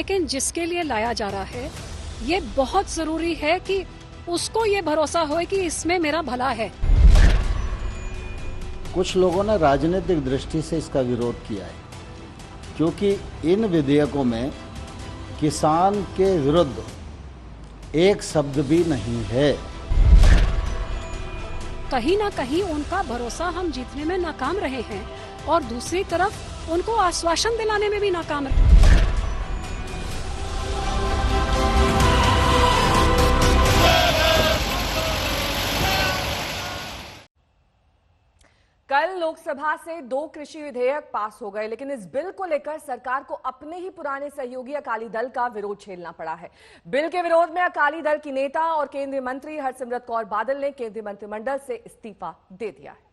लेकिन जिसके लिए लाया जा रहा है ये बहुत जरूरी है कि उसको ये भरोसा हो कि इसमें मेरा भला है। कुछ लोगों ने राजनीतिक दृष्टि से इसका विरोध किया है क्योंकि इन विधेयकों में किसान के विरुद्ध एक शब्द भी नहीं है। कहीं ना कहीं उनका भरोसा हम जीतने में नाकाम रहे हैं और दूसरी तरफ उनको आश्वासन दिलाने में भी नाकाम रहे। कल लोकसभा से 2 कृषि विधेयक पास हो गए, लेकिन इस बिल को लेकर सरकार को अपने ही पुराने सहयोगी अकाली दल का विरोध झेलना पड़ा है। बिल के विरोध में अकाली दल की नेता और केंद्रीय मंत्री हरसिमरत कौर बादल ने केंद्रीय मंत्रिमंडल से इस्तीफा दे दिया है।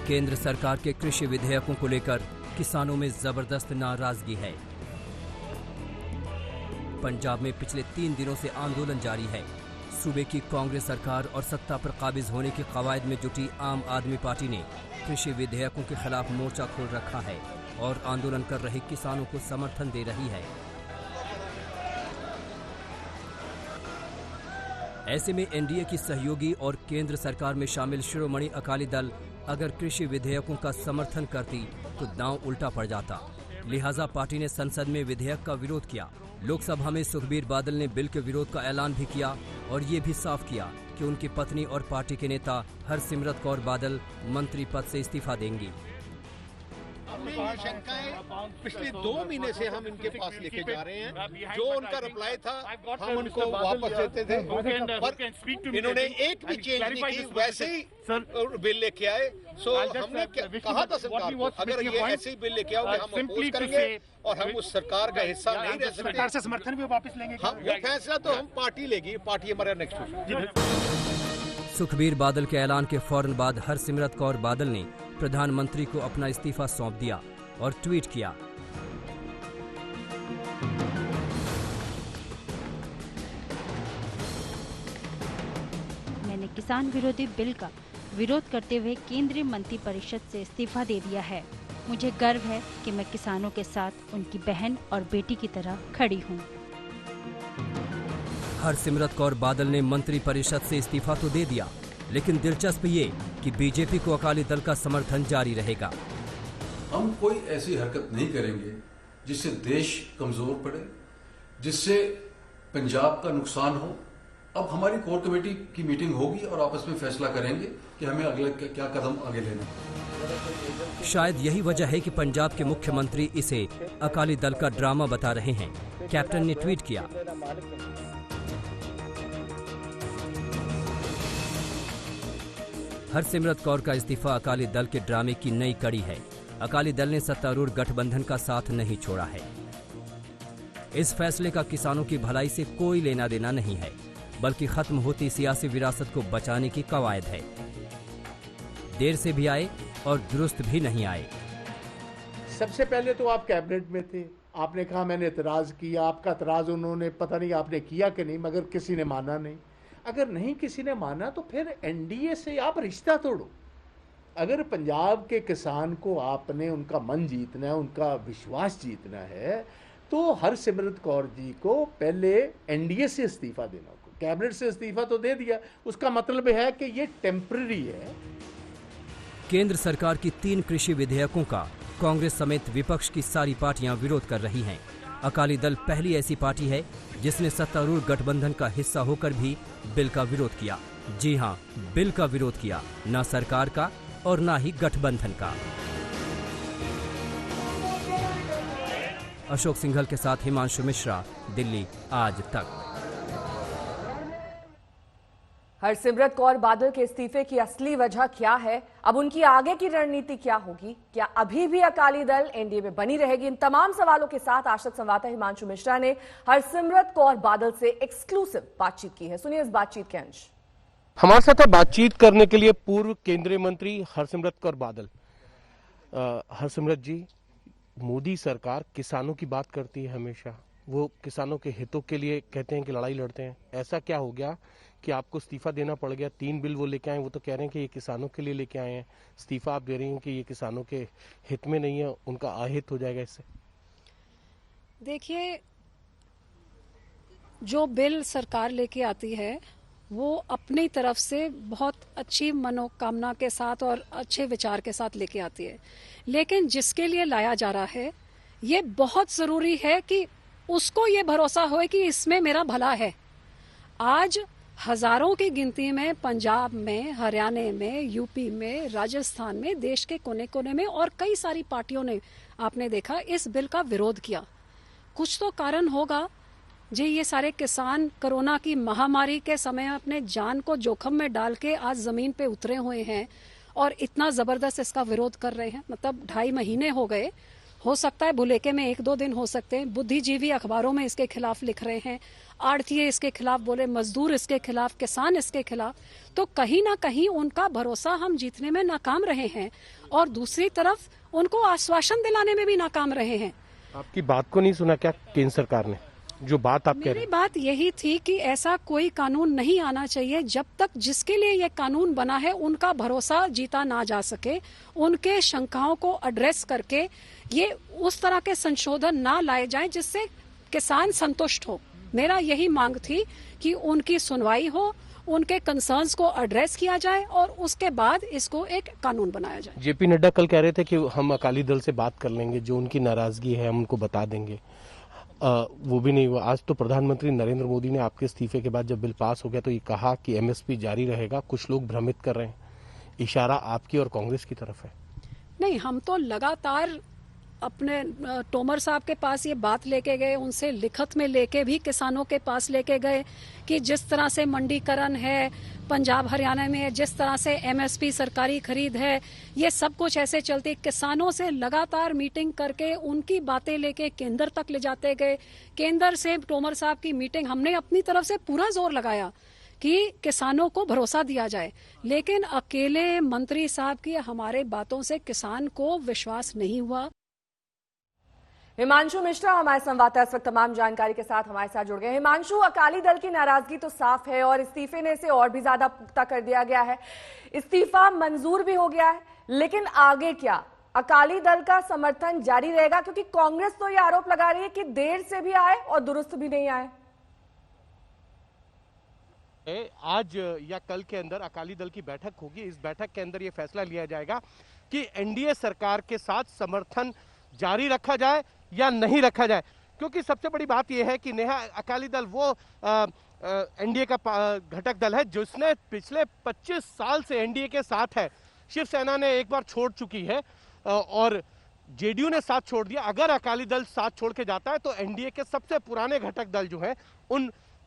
केंद्र सरकार के कृषि विधेयकों को लेकर किसानों में जबरदस्त नाराजगी है। पंजाब में पिछले 3 दिनों से आंदोलन जारी है। सूबे की कांग्रेस सरकार और सत्ता पर काबिज होने के कवायद में जुटी आम आदमी पार्टी ने कृषि विधेयकों के खिलाफ मोर्चा खोल रखा है और आंदोलन कर रहे किसानों को समर्थन दे रही है। ऐसे में एनडीए की सहयोगी और केंद्र सरकार में शामिल शिरोमणि अकाली दल अगर कृषि विधेयकों का समर्थन करती तो दांव उल्टा पड़ जाता। लिहाजा पार्टी ने संसद में विधेयक का विरोध किया। लोकसभा में सुखबीर बादल ने बिल के विरोध का ऐलान भी किया और ये भी साफ किया कि उनकी पत्नी और पार्टी के नेता हरसिमरत कौर बादल मंत्री पद से इस्तीफा देंगी। शंकाएं पिछले 2 महीने से हम इनके पास लेके जा रहे हैं। जो उनका रिप्लाई था हम उनको वापस देते थे, पर इन्होंने एक भी चेंज नहीं की, वैसे ही बिल लेके आए। सो हमने कहा था सरकार को अगर ये ऐसे ही बिल लेके आओगे हम अपोज करेंगे और हम उस सरकार का हिस्सा नहीं रह सकते। सरकार से समर्थन भी वापस लेंगे। हम वो फैसला तो हम पार्टी लेगी, पार्टी हमारा नेक्स्ट। सुखबीर बादल के ऐलान के फौरन बाद हरसिमरत कौर बादल ने प्रधानमंत्री को अपना इस्तीफा सौंप दिया और ट्वीट किया, मैंने किसान विरोधी बिल का विरोध करते हुए केंद्रीय मंत्री परिषद से इस्तीफा दे दिया है। मुझे गर्व है कि मैं किसानों के साथ उनकी बहन और बेटी की तरह खड़ी हूँ। हरसिमरत कौर बादल ने मंत्री परिषद से इस्तीफा तो दे दिया, लेकिन दिलचस्प ये कि बीजेपी को अकाली दल का समर्थन जारी रहेगा। हम कोई ऐसी हरकत नहीं करेंगे जिससे देश कमजोर पड़े, जिससे पंजाब का नुकसान हो। अब हमारी कोर कमेटी की मीटिंग होगी और आपस में फैसला करेंगे कि हमें अगले क्या कदम आगे लेना। शायद यही वजह है कि पंजाब के मुख्यमंत्री इसे अकाली दल का ड्रामा बता रहे हैं। कैप्टन ने ट्वीट किया, हरसिमरत कौर का इस्तीफा अकाली दल के ड्रामे की नई कड़ी है। अकाली दल ने सत्तारूढ़ गठबंधन का साथ नहीं छोड़ा है। इस फैसले का किसानों की भलाई से कोई लेना देना नहीं है, बल्कि खत्म होती सियासी विरासत को बचाने की कवायद है। देर से भी आए और दुरुस्त भी नहीं आए। सबसे पहले तो आप कैबिनेट में थे, आपने कहा मैंने इतराज किया। आपका इतराज उन्होंने पता नहीं आपने किया कि नहीं, मगर किसी ने माना नहीं। अगर नहीं किसी ने माना तो फिर एनडीए से आप रिश्ता तोड़ो। अगर पंजाब के किसान को आपने उनका मन जीतना है, उनका विश्वास जीतना है, तो हरसिमरत कौर जी को पहले एनडीए से इस्तीफा देना होगा। कैबिनेट से इस्तीफा तो दे दिया, उसका मतलब है कि ये टेम्पररी है। केंद्र सरकार की 3 कृषि विधेयकों का कांग्रेस समेत विपक्ष की सारी पार्टियां विरोध कर रही हैं। अकाली दल पहली ऐसी पार्टी है जिसने सत्तारूढ़ गठबंधन का हिस्सा होकर भी बिल का विरोध किया। जी हां, बिल का विरोध किया, न सरकार का और न ही गठबंधन का। अशोक सिंघल के साथ हिमांशु मिश्रा, दिल्ली आज तक। हरसिमरत कौर बादल के इस्तीफे की असली वजह क्या है? अब उनकी आगे की रणनीति क्या होगी? क्या अभी भी अकाली दल एनडीए में बनी रहेगी? इन तमाम सवालों के साथ आज तक संवाददाता हिमांशु मिश्रा ने हरसिमरत कौर बादल से एक्सक्लूसिव बातचीत की है। सुनिए इस बातचीत के अंश। हमारे साथ बातचीत करने के लिए पूर्व केंद्रीय मंत्री हरसिमरत कौर बादल। हरसिमरत जी, मोदी सरकार किसानों की बात करती है हमेशा, वो किसानों के हितों के लिए कहते हैं कि लड़ाई लड़ते हैं। ऐसा क्या हो गया कि आपको इस्तीफा देना पड़ गया? 3 बिल वो लेके आए, वो तो कह रहे हैं कि ये किसानों के लिए लेके आए हैं, इस्तीफा आप दे रही हैं कि ये किसानों के हित में नहीं है, उनका अहित हो जाएगा इससे। देखिए, जो बिल सरकार लेके आती है वो अपनी तरफ से बहुत अच्छी मनोकामना के साथ और अच्छे विचार के साथ लेके आती है, लेकिन जिसके लिए लाया जा रहा है ये बहुत ज़रूरी है कि उसको ये भरोसा हो कि इसमें मेरा भला है। आज हजारों की गिनती में पंजाब में, हरियाणा में, यूपी में, राजस्थान में, देश के कोने कोने में और कई सारी पार्टियों ने आपने देखा इस बिल का विरोध किया। कुछ तो कारण होगा जी। ये सारे किसान कोरोना की महामारी के समय अपने जान को जोखिम में डाल के आज जमीन पे उतरे हुए हैं और इतना जबरदस्त इसका विरोध कर रहे हैं। मतलब 2.5 महीने हो गए, हो सकता है भुलेखे में 1-2 दिन हो सकते हैं। बुद्धिजीवी अखबारों में इसके खिलाफ लिख रहे हैं, आढ़तिये इसके खिलाफ बोले, मजदूर इसके खिलाफ, किसान इसके खिलाफ। तो कहीं ना कहीं उनका भरोसा हम जीतने में नाकाम रहे हैं और दूसरी तरफ उनको आश्वासन दिलाने में भी नाकाम रहे हैं। आपकी बात को नहीं सुना क्या केंद्र सरकार ने? जो बात आप कह रहे हैं, मेरी बात यही थी कि ऐसा कोई कानून नहीं आना चाहिए जब तक जिसके लिए यह कानून बना है उनका भरोसा जीता ना जा सके। उनके शंकाओं को एड्रेस करके ये उस तरह के संशोधन ना लाए जाएं जिससे किसान संतुष्ट हो। मेरा यही मांग थी कि उनकी सुनवाई हो, उनके कंसर्न्स को एड्रेस किया जाए और उसके बाद इसको एक कानून बनाया जाए। जेपी नड्डा कल कह रहे थे कि हम अकाली दल से बात कर लेंगे, जो उनकी नाराजगी है हम उनको बता देंगे। वो भी नहीं हुआ। आज तो प्रधानमंत्री नरेंद्र मोदी ने आपके इस्तीफे के बाद जब बिल पास हो गया तो ये कहा कि एमएसपी जारी रहेगा। कुछ लोग भ्रमित कर रहे हैं, इशारा आपकी और कांग्रेस की तरफ है। नहीं, हम तो लगातार अपने तोमर साहब के पास ये बात लेके गए, उनसे लिखत में लेके भी किसानों के पास लेके गए कि जिस तरह से मंडीकरण है पंजाब हरियाणा में, जिस तरह से एमएसपी सरकारी खरीद है, ये सब कुछ ऐसे चलते किसानों से लगातार मीटिंग करके उनकी बातें लेके केंद्र तक ले जाते गए। केंद्र से तोमर साहब की मीटिंग हमने अपनी तरफ से पूरा जोर लगाया कि किसानों को भरोसा दिया जाए, लेकिन अकेले मंत्री साहब की हमारे बातों से किसान को विश्वास नहीं हुआ। हिमांशु मिश्रा हमारे संवाददाता इस वक्त तमाम जानकारी के साथ हमारे साथ जुड़ गए। हिमांशु, अकाली दल की नाराजगी तो साफ है और इस्तीफे ने इसे और भी ज्यादा पुख्ता कर दिया गया है। इस्तीफा मंजूर भी हो गया है, लेकिन आगे क्या? अकाली दल का समर्थन जारी रहेगा? क्योंकि कांग्रेस तो ये आरोप लगा रही है कि देर से भी आए और दुरुस्त भी नहीं आए। आज या कल के अंदर अकाली दल की बैठक होगी। इस बैठक के अंदर यह फैसला लिया जाएगा कि एनडीए सरकार के साथ समर्थन जारी रखा जाए या नहीं रखा जाए। क्योंकि सबसे बड़ी बात यह है कि नेहा, अकाली दल वो एनडीए का घटक दल है जिसने पिछले 25 साल से एनडीए के साथ है। शिवसेना ने एक बार छोड़ चुकी है और जेडीयू ने साथ छोड़ दिया। अगर अकाली दल साथ छोड़ के जाता है तो एनडीए के सबसे पुराने घटक दल जो हैं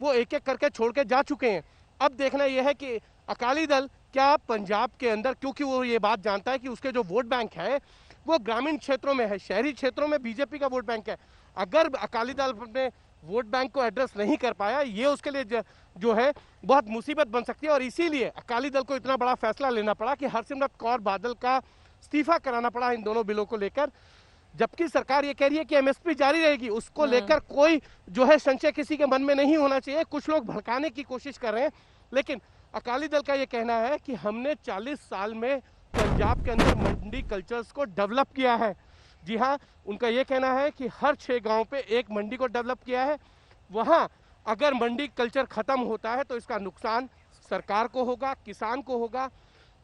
वो एक एक करके छोड़ के जा चुके हैं। अब देखना यह है कि अकाली दल क्या पंजाब के अंदर, क्योंकि वो ये बात जानता है कि उसके जो वोट बैंक है वो ग्रामीण क्षेत्रों में है, शहरी क्षेत्रों में बीजेपी का वोट बैंक है। अगर अकाली दल अपने वोट बैंक को एड्रेस नहीं कर पाया, ये उसके लिए जो है बहुत मुसीबत बन सकती है। और इसीलिए अकाली दल को इतना बड़ा फैसला लेना पड़ा कि हरसिमरत कौर बादल का इस्तीफा कराना पड़ा इन दोनों बिलों को लेकर। जबकि सरकार ये कह रही है कि एमएसपी जारी रहेगी, उसको लेकर कोई जो है संशय किसी के मन में नहीं होना चाहिए। कुछ लोग भड़काने की कोशिश कर रहे हैं, लेकिन अकाली दल का ये कहना है कि हमने 40 साल में पंजाब के अंदर मंडी कल्चर्स को डेवलप किया है। जी हाँ, उनका ये कहना है कि हर 6 गांव पे एक मंडी को डेवलप किया है। वहां अगर मंडी कल्चर खत्म होता है तो इसका नुकसान सरकार को होगा, किसान को होगा।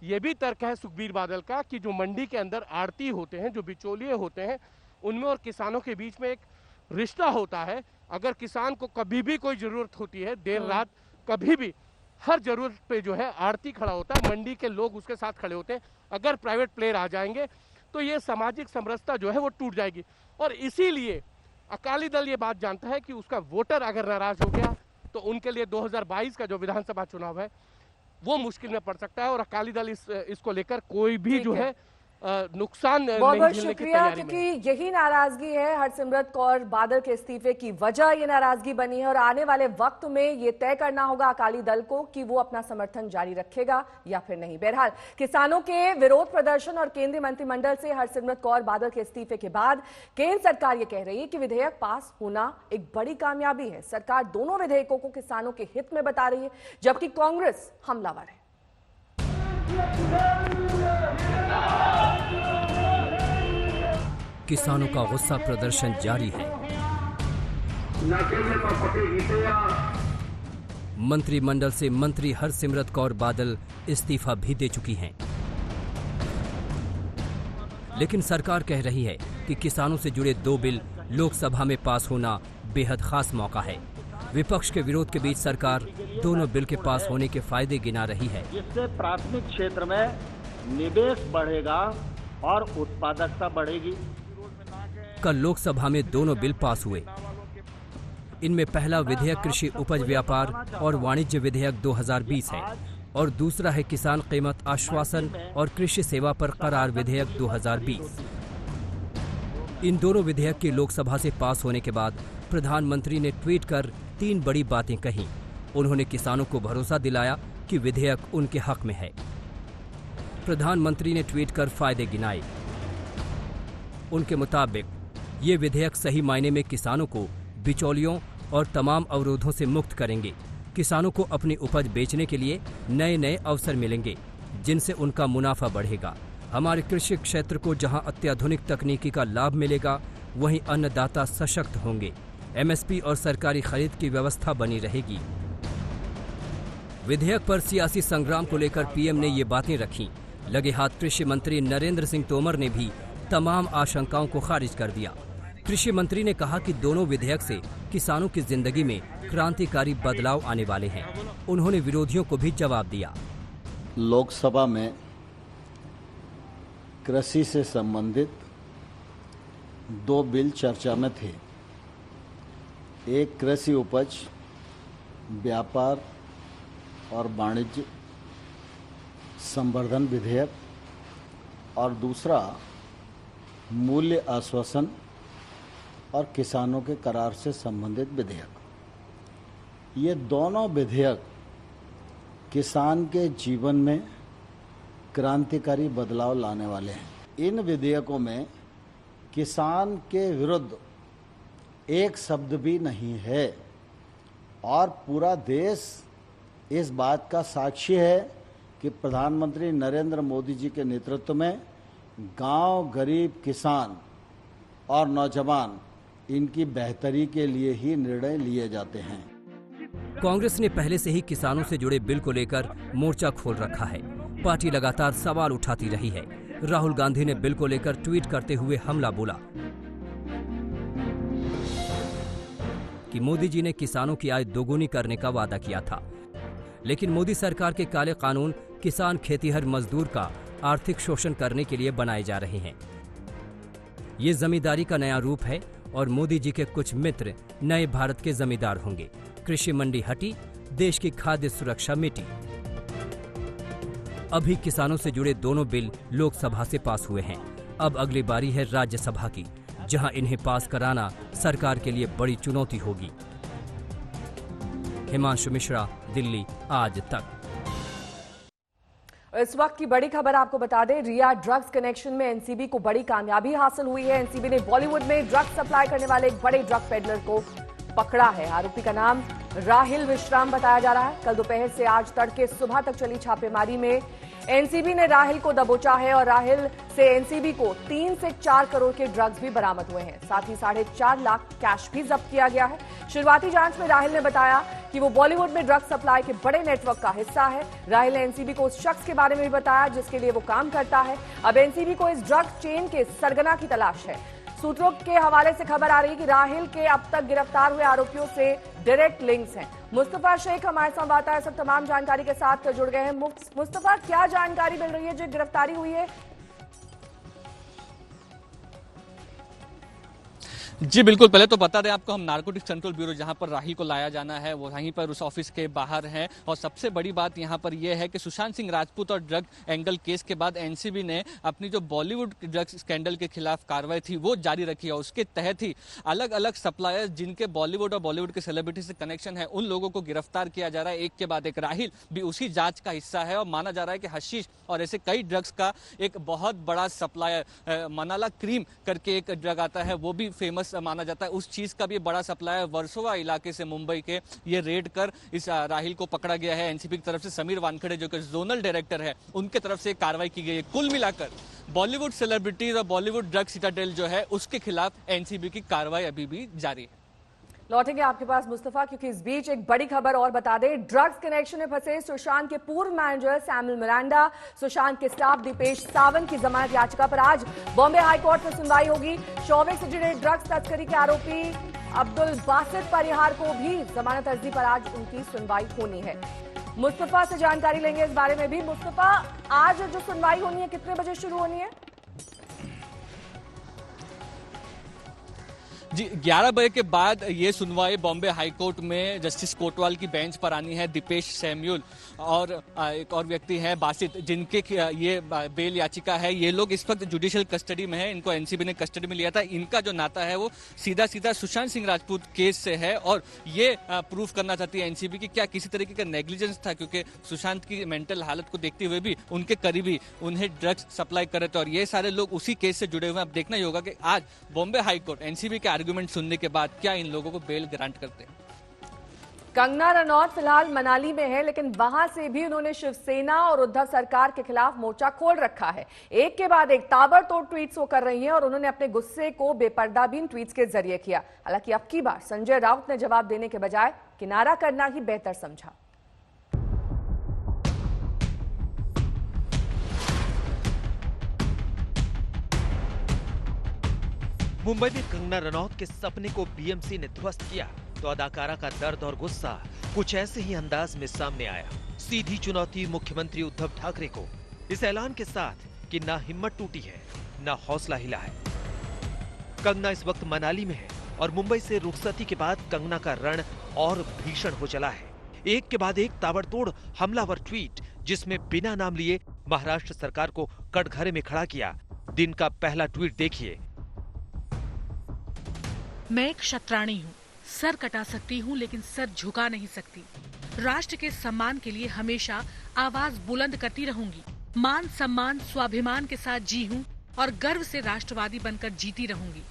ये भी तर्क है सुखबीर बादल का कि जो मंडी के अंदर आड़ती होते हैं, जो बिचौलिए होते हैं, उनमें और किसानों के बीच में एक रिश्ता होता है। अगर किसान को कभी भी कोई जरूरत होती है, देर रात कभी भी, हर जरूरत पे जो है आड़ती खड़ा होता है, मंडी के लोग उसके साथ खड़े होते हैं। अगर प्राइवेट प्लेयर आ जाएंगे तो ये सामाजिक समरसता जो है वो टूट जाएगी। और इसीलिए अकाली दल ये बात जानता है कि उसका वोटर अगर नाराज हो गया तो उनके लिए 2022 का जो विधानसभा चुनाव है वो मुश्किल में पड़ सकता है। और अकाली दल इसको लेकर कोई भी जो है नुकसान बहुत नहीं बहुत झेलने की शुक्रिया, तैयारी में क्योंकि यही नाराजगी है हरसिमरत कौर बादल के इस्तीफे की वजह, ये नाराजगी बनी है और आने वाले वक्त में ये तय करना होगा अकाली दल को कि वो अपना समर्थन जारी रखेगा या फिर नहीं। बहरहाल किसानों के विरोध प्रदर्शन और केंद्रीय मंत्रिमंडल से हरसिमरत कौर बादल के इस्तीफे के बाद केंद्र सरकार ये कह रही है कि विधेयक पास होना एक बड़ी कामयाबी है। सरकार दोनों विधेयकों को किसानों के हित में बता रही है, जबकि कांग्रेस हमलावर है। किसानों का गुस्सा प्रदर्शन जारी है। मंत्रिमंडल से मंत्री हरसिमरत कौर बादल इस्तीफा भी दे चुकी हैं, लेकिन सरकार कह रही है कि किसानों से जुड़े 2 बिल लोकसभा में पास होना बेहद खास मौका है। विपक्ष के विरोध के बीच सरकार दोनों बिल के पास होने के फायदे गिना रही है। जिससे प्राथमिक क्षेत्र में निवेश बढ़ेगा और उत्पादकता बढ़ेगी। कल लोकसभा में दोनों बिल पास हुए। इनमें पहला विधेयक कृषि उपज व्यापार और वाणिज्य विधेयक 2020 है और दूसरा है किसान कीमत आश्वासन और कृषि सेवा पर करार विधेयक 2020। इन दोनों विधेयक के लोकसभा से पास होने के बाद प्रधानमंत्री ने ट्वीट कर 3 बड़ी बातें कहीं। उन्होंने किसानों को भरोसा दिलाया कि विधेयक उनके हक में है। प्रधानमंत्री ने ट्वीट कर फायदे गिनाए। उनके मुताबिक ये विधेयक सही मायने में किसानों को बिचौलियों और तमाम अवरोधों से मुक्त करेंगे। किसानों को अपनी उपज बेचने के लिए नए नए अवसर मिलेंगे, जिनसे उनका मुनाफा बढ़ेगा। हमारे कृषि क्षेत्र को जहां अत्याधुनिक तकनीकी का लाभ मिलेगा, वहीं अन्नदाता सशक्त होंगे। एमएसपी और सरकारी खरीद की व्यवस्था बनी रहेगी। विधेयक पर सियासी संग्राम को लेकर पीएम ने ये बातें रखी। लगे हाथ कृषि मंत्री नरेंद्र सिंह तोमर ने भी तमाम आशंकाओं को खारिज कर दिया। कृषि मंत्री ने कहा कि दोनों विधेयक से किसानों की जिंदगी में क्रांतिकारी बदलाव आने वाले हैं। उन्होंने विरोधियों को भी जवाब दिया। लोकसभा में कृषि से संबंधित 2 बिल चर्चा में थे। एक कृषि उपज व्यापार और वाणिज्य संवर्धन विधेयक और दूसरा मूल्य आश्वासन और किसानों के करार से संबंधित विधेयक। ये दोनों विधेयक किसान के जीवन में क्रांतिकारी बदलाव लाने वाले हैं। इन विधेयकों में किसान के विरुद्ध एक शब्द भी नहीं है और पूरा देश इस बात का साक्षी है कि प्रधानमंत्री नरेंद्र मोदी जी के नेतृत्व में गांव, गरीब, किसान और नौजवान इनकी बेहतरी के लिए ही निर्णय लिए जाते हैं। कांग्रेस ने पहले से ही किसानों से जुड़े बिल को लेकर मोर्चा खोल रखा है। पार्टी लगातार सवाल उठाती रही है। राहुल गांधी ने बिल को लेकर ट्वीट करते हुए हमला बोला कि मोदी जी ने किसानों की आय दोगुनी करने का वादा किया था, लेकिन मोदी सरकार के काले कानून किसान खेतीहर मजदूर का आर्थिक शोषण करने के लिए बनाए जा रहे हैं। ये जमींदारी का नया रूप है और मोदी जी के कुछ मित्र नए भारत के जमींदार होंगे। कृषि मंडी हटी, देश की खाद्य सुरक्षा मिटी। अभी किसानों से जुड़े दोनों बिल लोकसभा से पास हुए हैं। अब अगली बारी है राज्यसभा की, जहां इन्हें पास कराना सरकार के लिए बड़ी चुनौती होगी। हिमांशु मिश्रा, दिल्ली आज तक। इस वक्त की बड़ी खबर आपको बता दें, रिया ड्रग्स कनेक्शन में एनसीबी को बड़ी कामयाबी हासिल हुई है। एनसीबी ने बॉलीवुड में ड्रग्स सप्लाई करने वाले एक बड़े ड्रग पेडलर को पकड़ा है। आरोपी का नाम राहिल विश्राम बताया जा रहा है। कल दोपहर से आज तड़के सुबह तक चली छापेमारी में एनसीबी ने राहिल को दबोचा है और राहिल से एनसीबी को 3 से 4 करोड़ के ड्रग्स भी बरामद हुए हैं। साथ ही 4.5 लाख कैश भी जब्त किया गया है। शुरुआती जांच में राहिल ने बताया कि वो बॉलीवुड में ड्रग्स सप्लाई के बड़े नेटवर्क का हिस्सा है। राहिल ने एनसीबी को उस शख्स के बारे में भी बताया जिसके लिए वो काम करता है। अब एनसीबी को इस ड्रग चेन के सरगना की तलाश है। सूत्रों के हवाले से खबर आ रही है कि राहिल के अब तक गिरफ्तार हुए आरोपियों से डायरेक्ट लिंक्स हैं। मुस्तफा शेख हमारे संवाददाता सब तमाम जानकारी के साथ जुड़ गए हैं। मुस्तफा, क्या जानकारी मिल रही है जो गिरफ्तारी हुई है? जी बिल्कुल, पहले तो बता दें आपको, हम नारकोटिक्स कंट्रोल ब्यूरो जहां पर राहिल को लाया जाना है वो वहीं पर उस ऑफिस के बाहर है। और सबसे बड़ी बात यहां पर यह है कि सुशांत सिंह राजपूत और ड्रग एंगल केस के बाद एनसीबी ने अपनी जो बॉलीवुड ड्रग्स स्कैंडल के खिलाफ कार्रवाई थी वो जारी रखी है। उसके तहत ही अलग अलग सप्लायर्स जिनके बॉलीवुड और बॉलीवुड के सेलिब्रिटी से कनेक्शन है उन लोगों को गिरफ्तार किया जा रहा है, एक के बाद एक। राहिल भी उसी जांच का हिस्सा है और माना जा रहा है कि हशीश और ऐसे कई ड्रग्स का एक बहुत बड़ा सप्लायर मनाला क्रीम करके एक ड्रग आता है, वो भी फेमस माना जाता है। उस चीज का भी बड़ा सप्लायर वर्सोवा इलाके से मुंबई के ये रेड कर इस राहिल को पकड़ा गया है। एनसीबी की तरफ से समीर वानखेड़े जो कि जोनल डायरेक्टर है उनके तरफ से कार्रवाई की गई है। कुल मिलाकर बॉलीवुड सेलिब्रिटीज और बॉलीवुड ड्रग सिटाडेल जो है उसके खिलाफ एनसीबी की कार्रवाई अभी भी जारी है। लौटेंगे आपके पास मुस्तफा, क्योंकि इस बीच एक बड़ी खबर और बता दें। ड्रग्स कनेक्शन में फंसे सुशांत के पूर्व मैनेजर सैमुअल मिरांडा, सुशांत के स्टाफ दीपेश सावंत की जमानत याचिका पर आज बॉम्बे हाईकोर्ट में सुनवाई होगी। शौबे से जुड़े ड्रग्स तस्करी के आरोपी अब्दुल बासित परिहार को भी जमानत अर्जी पर आज उनकी सुनवाई होनी है। मुस्तफा से जानकारी लेंगे इस बारे में भी। मुस्तफा, आज जो सुनवाई होनी है कितने बजे शुरू होनी है? जी 11 बजे के बाद ये सुनवाई बॉम्बे हाईकोर्ट में जस्टिस कोटवाल की बेंच पर आनी है। दीपेश सैमुअल और एक और व्यक्ति हैं बासित, जिनके ये बेल याचिका है, ये लोग इस वक्त जुडिशियल कस्टडी में है। इनको एनसीबी ने कस्टडी में लिया था। इनका जो नाता है वो सीधा सीधा सुशांत सिंह राजपूत केस से है और ये प्रूफ करना चाहती है एनसीबी की क्या किसी तरीके का नेग्लिजेंस था, क्योंकि सुशांत की मेंटल हालत को देखते हुए भी उनके करीबी उन्हें ड्रग्स सप्लाई कर रहे थे और ये सारे लोग उसी केस से जुड़े हुए हैं। अब देखना ही होगा कि आज बॉम्बे हाईकोर्ट एनसीबी के आर्गुमेंट सुनने के बाद क्या इन लोगों को बेल ग्रांट करते हैं। कंगना रनौत फिलहाल मनाली में है, लेकिन वहां से भी उन्होंने शिवसेना और उद्धव सरकार के खिलाफ मोर्चा खोल रखा है। एक के बाद एक ताबड़तोड़ ट्वीट्स वो कर रही हैं और उन्होंने अपने गुस्से को बेपर्दा भी इन ट्वीट्स के जरिए किया। हालांकि अब की बार संजय राउत ने जवाब देने के बजाय किनारा करना ही बेहतर समझा। मुंबई में कंगना रनौत के सपने को बीएमसी ने ध्वस्त किया तो अदाकारा का दर्द और गुस्सा कुछ ऐसे ही अंदाज में सामने आया। सीधी चुनौती मुख्यमंत्री उद्धव ठाकरे को, इस ऐलान के साथ कि ना हिम्मत टूटी है ना हौसला हिला है। कंगना इस वक्त मनाली में है और मुंबई से रुखसती के बाद कंगना का रण और भीषण हो चला है। एक के बाद एक ताबड़तोड़ हमलावर ट्वीट, जिसमें बिना नाम लिए महाराष्ट्र सरकार को कटघरे में खड़ा किया। दिन का पहला ट्वीट देखिए। मैं एक क्षत्राणी हूँ, सर कटा सकती हूँ लेकिन सर झुका नहीं सकती। राष्ट्र के सम्मान के लिए हमेशा आवाज बुलंद करती रहूंगी। मान सम्मान स्वाभिमान के साथ जी हूँ और गर्व से राष्ट्रवादी बनकर जीती रहूंगी।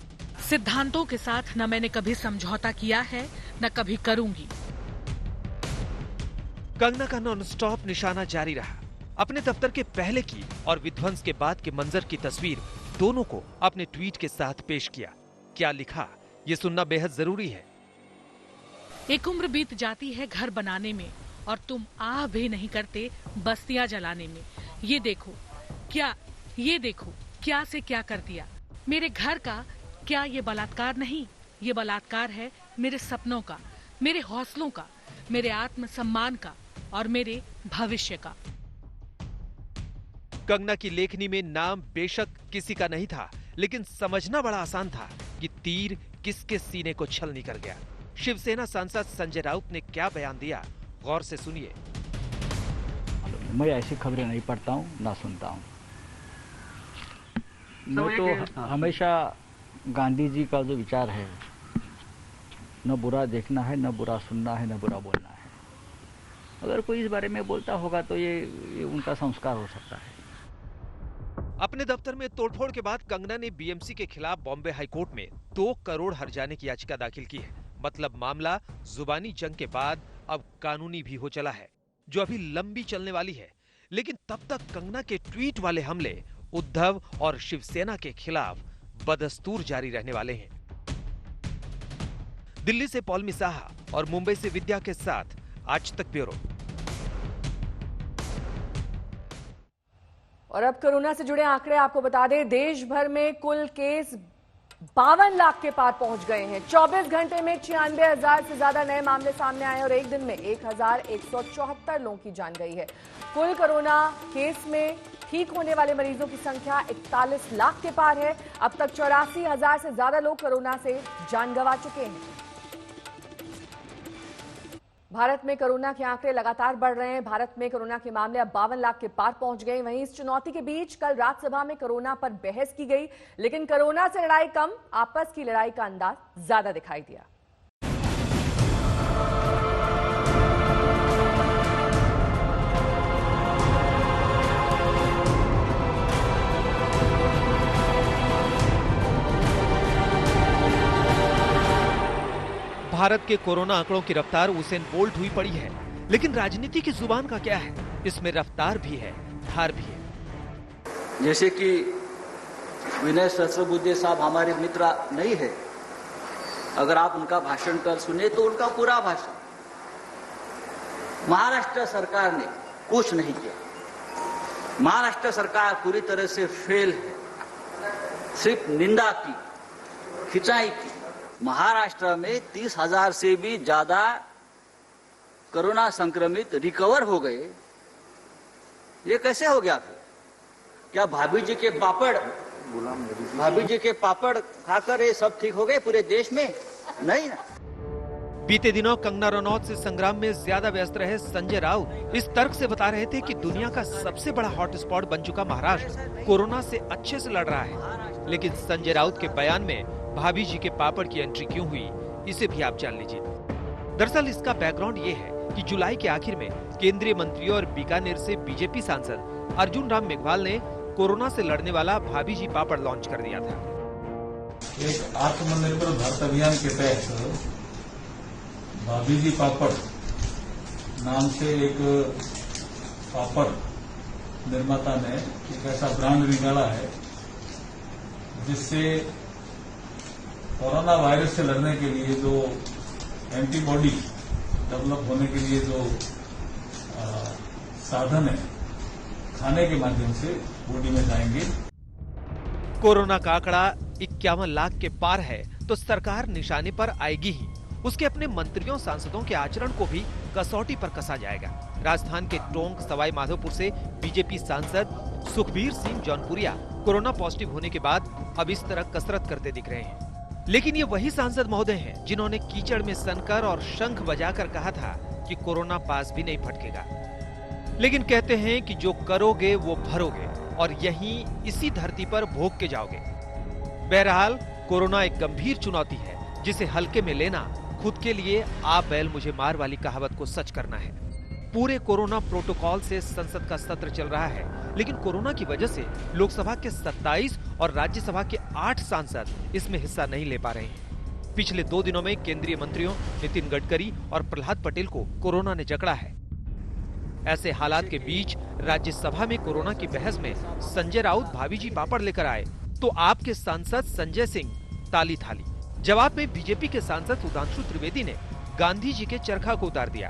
सिद्धांतों के साथ न मैंने कभी समझौता किया है न कभी करूंगी। कंगना का नॉन स्टॉप निशाना जारी रहा। अपने दफ्तर के पहले की और विध्वंस के बाद के मंजर की तस्वीर दोनों को अपने ट्वीट के साथ पेश किया। क्या लिखा ये सुनना बेहद जरूरी है। एक उम्र बीत जाती है घर बनाने में और तुम आह भी नहीं करते बस्तियां जलाने में। ये देखो क्या से क्या कर दिया मेरे घर का। क्या ये बलात्कार नहीं, ये बलात्कार है मेरे सपनों का, मेरे हौसलों का, मेरे आत्मसम्मान का और मेरे भविष्य का। कंगना की लेखनी में नाम बेशक किसी का नहीं था, लेकिन समझना बड़ा आसान था कि तीर किसके सीने को छलनी कर गया। शिवसेना सांसद संजय राउत ने क्या बयान दिया, गौर से सुनिए। मैं ऐसी खबरें नहीं पढ़ता हूँ ना सुनता हूँ। मैं तो हमेशा गांधी जी का जो विचार है, न बुरा देखना है, न बुरा सुनना है, न बुरा बोलना है। अगर कोई इस बारे में बोलता होगा तो ये उनका संस्कार हो सकता है। अपने दफ्तर में तोड़फोड़ के बाद कंगना ने बीएमसी के खिलाफ बॉम्बे हाईकोर्ट में 2 करोड़ हर्जाने की याचिका दाखिल की है। मतलब मामला जुबानी जंग के बाद अब कानूनी भी हो चला है, जो अभी लंबी चलने वाली है। लेकिन तब तक कंगना के ट्वीट वाले हमले उद्धव और शिवसेना के खिलाफ बदस्तूर जारी रहने वाले हैं। दिल्ली से पॉल मिसाहा और मुंबई से विद्या के साथ आज तक ब्यूरो। और अब कोरोना से जुड़े आंकड़े आपको बता दें। देश भर में कुल केस 52 लाख के पार पहुंच गए हैं। 24 घंटे में 96,000 से ज्यादा नए मामले सामने आए और एक दिन में 1,174 लोगों की जान गई है। कुल कोरोना केस में ठीक होने वाले मरीजों की संख्या 41 लाख के पार है। अब तक 84,000 से ज्यादा लोग कोरोना से जान गंवा चुके हैं। भारत में कोरोना के आंकड़े लगातार बढ़ रहे हैं। भारत में कोरोना के मामले अब 52 लाख के पार पहुंच गए। वहीं इस चुनौती के बीच कल राज्यसभा में कोरोना पर बहस की गई, लेकिन कोरोना से लड़ाई कम, आपस की लड़ाई का अंदाज ज्यादा दिखाई दिया। भारत के कोरोना आंकड़ों की रफ्तार उसेन बोल्ट हुई पड़ी है, लेकिन राजनीति की जुबान का क्या है? इसमें रफ्तार भी है, धार भी है। जैसे कि विनय सहस्त्रबुद्धे साहब हमारे मित्र नहीं है, अगर आप उनका भाषण कल सुने तो उनका पूरा भाषण महाराष्ट्र सरकार ने कुछ नहीं किया। महाराष्ट्र सरकार पूरी तरह से फेल है, सिर्फ निंदा की, खिंचाई की। महाराष्ट्र में 30,000 से भी ज्यादा कोरोना संक्रमित रिकवर हो गए। ये कैसे हो गया? क्या भाभी जी के पापड़ खाकर ये सब ठीक हो गए पूरे देश में? नहीं ना। बीते दिनों कंगना रनौत से संग्राम में ज्यादा व्यस्त रहे संजय राउत इस तर्क से बता रहे थे कि दुनिया का सबसे बड़ा हॉटस्पॉट बन चुका महाराष्ट्र कोरोना से अच्छे से लड़ रहा है। लेकिन संजय राउत के बयान में भाभी जी के पापड़ की एंट्री क्यों हुई, इसे भी आप जान लीजिए। दरअसल इसका बैकग्राउंड ये है कि जुलाई के आखिर में केंद्रीय मंत्री और बीकानेर से बीजेपी सांसद अर्जुन राम मेघवाल ने कोरोना से लड़ने वाला भाभी जी पापड़ लॉन्च कर दिया था। एक आत्मनिर्भर भारत अभियान के तहत भाभी जी पापड़ नाम से एक पापड़ निर्माता ने एक ऐसा ब्रांड निकाला है जिससे कोरोना वायरस से लड़ने के लिए जो एंटीबॉडी डेवलप होने के लिए जो साधन है, खाने के माध्यम से बॉडी में जाएंगे। कोरोना का आंकड़ा 51 लाख के पार है तो सरकार निशाने पर आएगी ही। उसके अपने मंत्रियों सांसदों के आचरण को भी कसौटी पर कसा जाएगा। राजस्थान के टोंक सवाई माधोपुर से बीजेपी सांसद सुखबीर सिंह जौनपुरिया कोरोना पॉजिटिव होने के बाद अब इस तरह कसरत करते दिख रहे हैं। लेकिन ये वही सांसद महोदय हैं जिन्होंने कीचड़ में सनकर और शंख बजाकर कहा था कि कोरोना पास भी नहीं फटकेगा। लेकिन कहते हैं कि जो करोगे वो भरोगे और यहीं इसी धरती पर भोग के जाओगे। बहरहाल कोरोना एक गंभीर चुनौती है जिसे हल्के में लेना खुद के लिए आप बैल मुझे मार वाली कहावत को सच करना है। पूरे कोरोना प्रोटोकॉल से संसद का सत्र चल रहा है, लेकिन कोरोना की वजह से लोकसभा के 27 और राज्यसभा के 8 सांसद इसमें हिस्सा नहीं ले पा रहे हैं। पिछले 2 दिनों में केंद्रीय मंत्रियों नितिन गडकरी और प्रहलाद पटेल को कोरोना ने जकड़ा है। ऐसे हालात के बीच राज्यसभा में कोरोना की बहस में संजय राउत भाभी जी पापड़ लेकर आए तो आपके सांसद संजय सिंह ताली थाली। जवाब में बीजेपी के सांसद सुधांशु त्रिवेदी ने गांधी जी के चरखा को उतार दिया।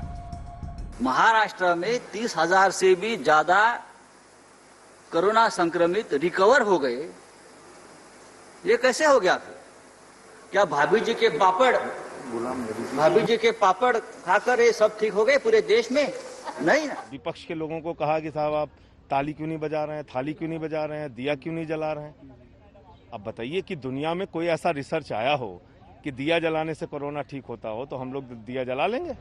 महाराष्ट्र में 30,000 से भी ज्यादा कोरोना संक्रमित रिकवर हो गए। ये कैसे हो गया? क्या भाभी जी के पापड़ खाकर ये सब ठीक हो गए पूरे देश में? नहीं ना। विपक्ष के लोगों को कहा कि साहब आप ताली क्यों नहीं बजा रहे हैं, थाली क्यों नहीं बजा रहे हैं, दिया क्यों नहीं जला रहे हैं? अब बताइए कि दुनिया में कोई ऐसा रिसर्च आया हो कि दिया जलाने से कोरोना ठीक होता हो तो हम लोग दिया जला लेंगे?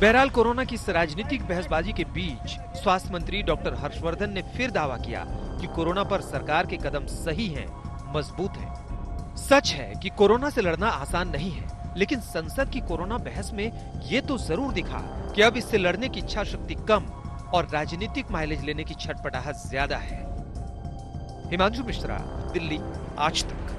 बहरहाल कोरोना की इस राजनीतिक बहसबाजी के बीच स्वास्थ्य मंत्री डॉक्टर हर्षवर्धन ने फिर दावा किया कि कोरोना पर सरकार के कदम सही हैं, मजबूत हैं। सच है कि कोरोना से लड़ना आसान नहीं है, लेकिन संसद की कोरोना बहस में ये तो जरूर दिखा कि अब इससे लड़ने की इच्छा शक्ति कम और राजनीतिक माइलेज लेने की छटपटाहट ज्यादा है। हिमांशु मिश्रा, दिल्ली, आज तक।